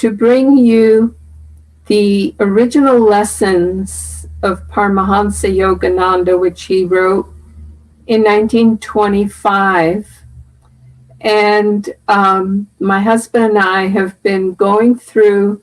to bring you the original lessons of Paramhansa Yogananda, which he wrote in 1925. And my husband and I have been going through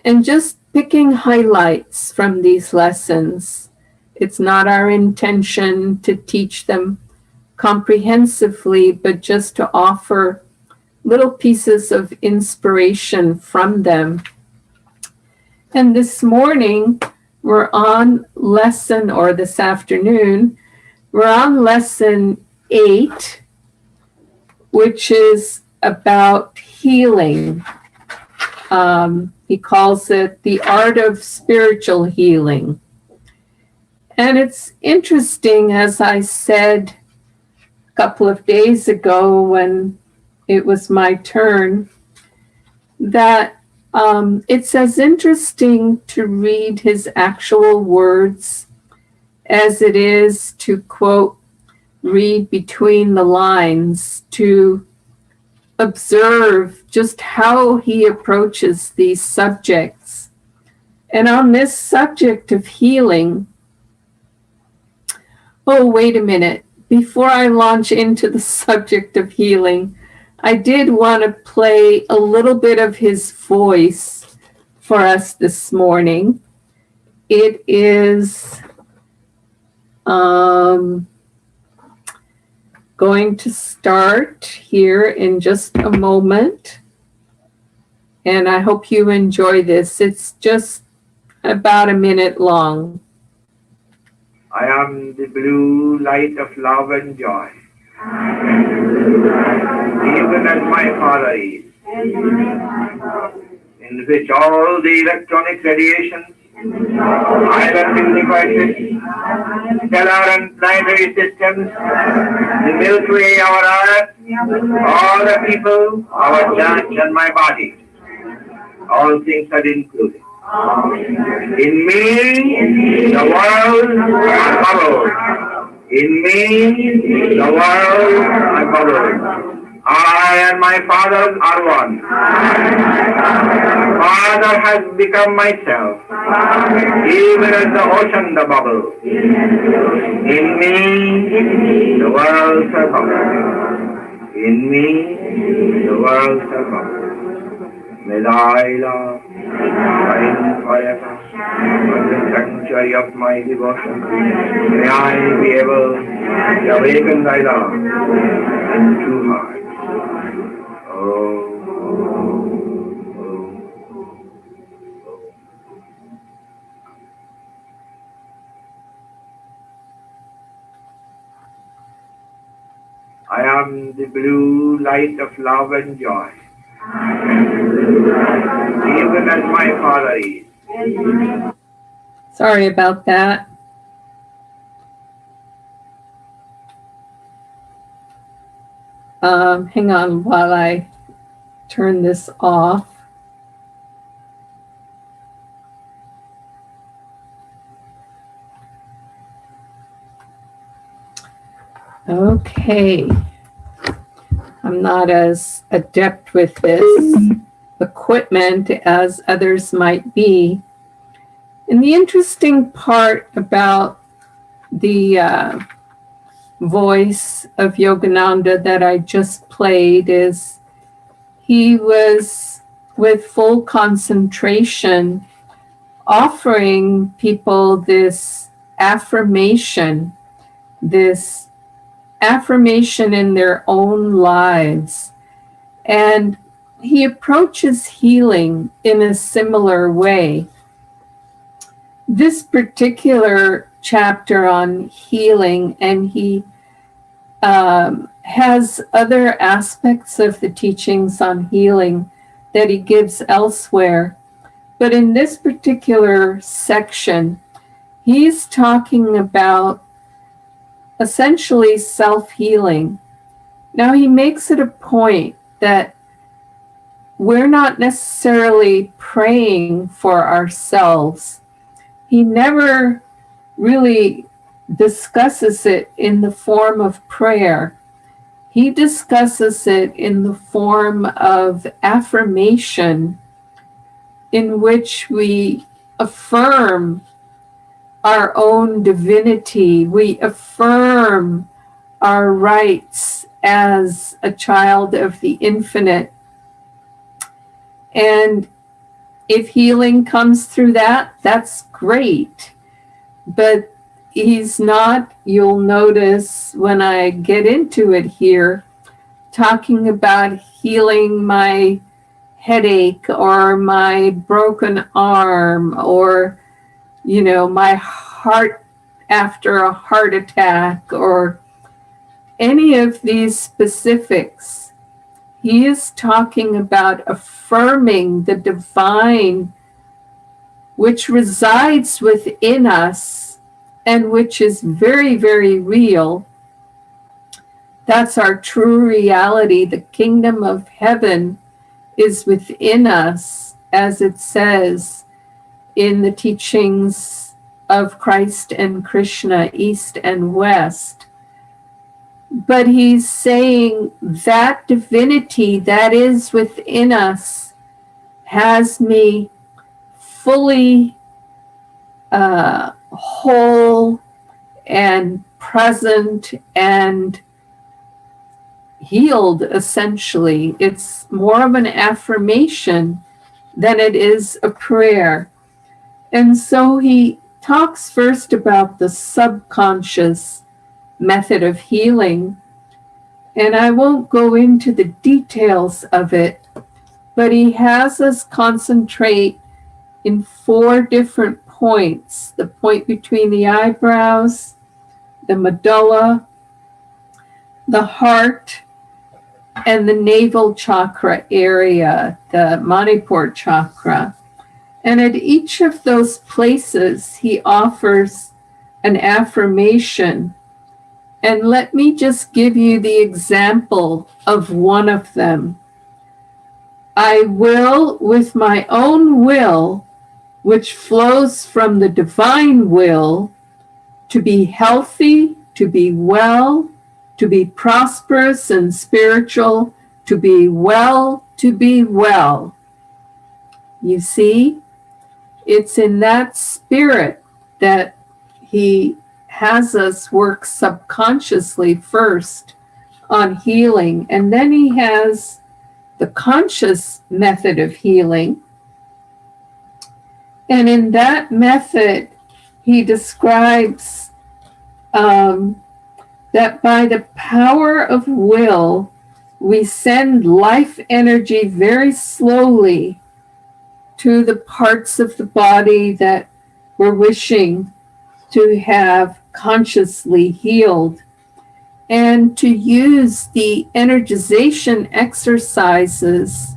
and just picking highlights from these lessons. It's not our intention to teach them comprehensively, but just to offer little pieces of inspiration from them. And this morning, we're on lesson, or this afternoon, we're on lesson 8, which is about healing. He calls it the art of spiritual healing. And it's interesting, as I said a couple of days ago when it was my turn, that it's as interesting to read his actual words as it is to, quote, read between the lines, to observe just how he approaches these subjects. And on this subject of healing, oh, wait a minute. Before I launch into the subject of healing, I did want to play a little bit of his voice for us this morning. It is going to start here in just a moment. And I hope you enjoy this. It's just about a minute long. I am the blue light of love and joy, even as my Father is, in which all the electronic radiations, island devices, stellar and planetary systems, the Milky Way, our Earth, all the people, our church and my body, all things are included. In me, the world are bubbled. In me, the world are bubbled. I and my Father are one. Father has become myself, even as the ocean the bubble. In me, the worlds are bubbled. In me, the worlds are bubbled. May thy love shine forever on the sanctuary of my devotion. May I be able to awaken thy love in true heart. Oh. I am the blue light of love and joy, even as my Father is. Sorry about that. Hang on while I turn this off. Okay. I'm not as adept with this equipment as others might be. And the interesting part about the voice of Yogananda that I just played is he was with full concentration offering people this affirmation in their own lives. And he approaches healing in a similar way. This particular chapter on healing, and he has other aspects of the teachings on healing that he gives elsewhere. But in this particular section, he's talking about essentially self-healing. Now, he makes it a point that we're not necessarily praying for ourselves. He never really discusses it in the form of prayer. He discusses it in the form of affirmation in which we affirm our own divinity. We affirm our rights as a child of the infinite. And if healing comes through that, that's great. But he's not, you'll notice when I get into it here, talking about healing my headache or my broken arm or, my heart after a heart attack or any of these specifics. He is talking about affirming the divine which resides within us and which is very, very real. That's our true reality. The kingdom of heaven is within us, as it says in the teachings of Christ and Krishna, East and West. But he's saying that divinity that is within us has me fully whole and present and healed, essentially. It's more of an affirmation than it is a prayer. And so he talks first about the subconscious method of healing. And I won't go into the details of it, but he has us concentrate in 4 different points: the point between the eyebrows, the medulla, the heart, and the navel chakra area, the Manipur chakra. And at each of those places, he offers an affirmation. And let me just give you the example of one of them. I will, with my own will, which flows from the divine will, to be healthy, to be well, to be prosperous and spiritual, to be well, to be well. You see, it's in that spirit that he has us work subconsciously first on healing, and then he has the conscious method of healing. And in that method, he describes that by the power of will, we send life energy very slowly to the parts of the body that we're wishing to have consciously healed, and to use the energization exercises.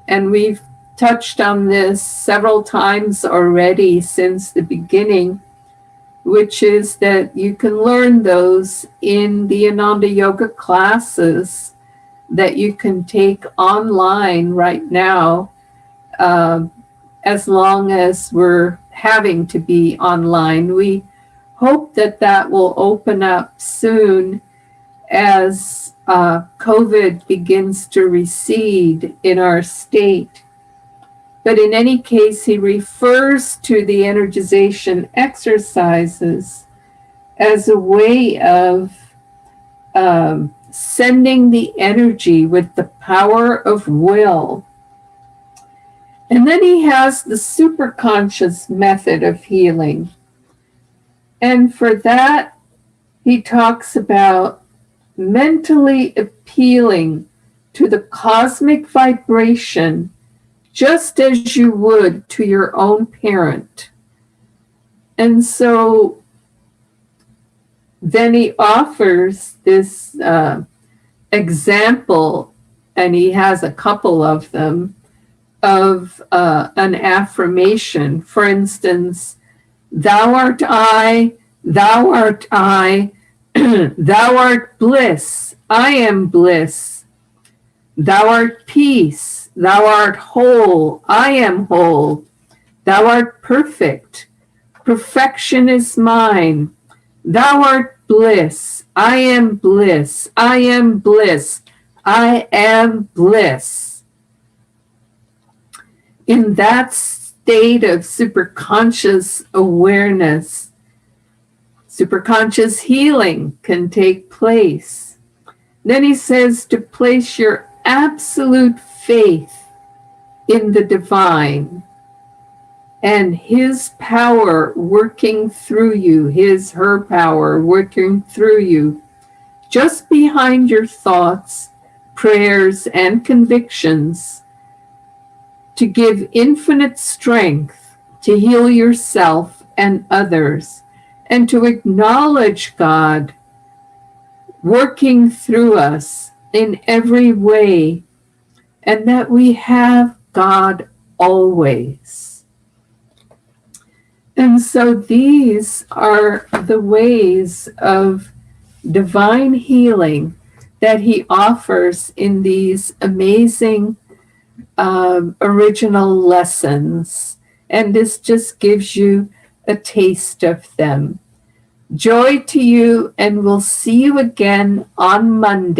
And we've touched on this several times already since the beginning, which is that you can learn those in the Ananda Yoga classes that you can take online right now, as long as we're having to be online. We hope that that will open up soon as COVID begins to recede in our state. But in any case, he refers to the energization exercises as a way of sending the energy with the power of will. And then he has the superconscious method of healing. And for that, he talks about mentally appealing to the cosmic vibration just as you would to your own parent. And so then he offers this example, and he has a couple of them, of an affirmation. For instance, thou art I, thou art I, thou art bliss, I am bliss. Thou art peace, thou art whole, I am whole. Thou art perfect, perfection is mine. Thou art bliss, I am bliss, I am bliss, I am bliss. in that state of superconscious awareness, superconscious healing can take place. Then he says to place your absolute faith in the divine and his power working through you, her power working through you, just behind your thoughts, prayers, and convictions, to give infinite strength to heal yourself and others, and to acknowledge God working through us in every way, and that we have God always. And so these are the ways of divine healing that he offers in these amazing original lessons. And this just gives you a taste of them. Joy to you, and we'll see you again on Monday.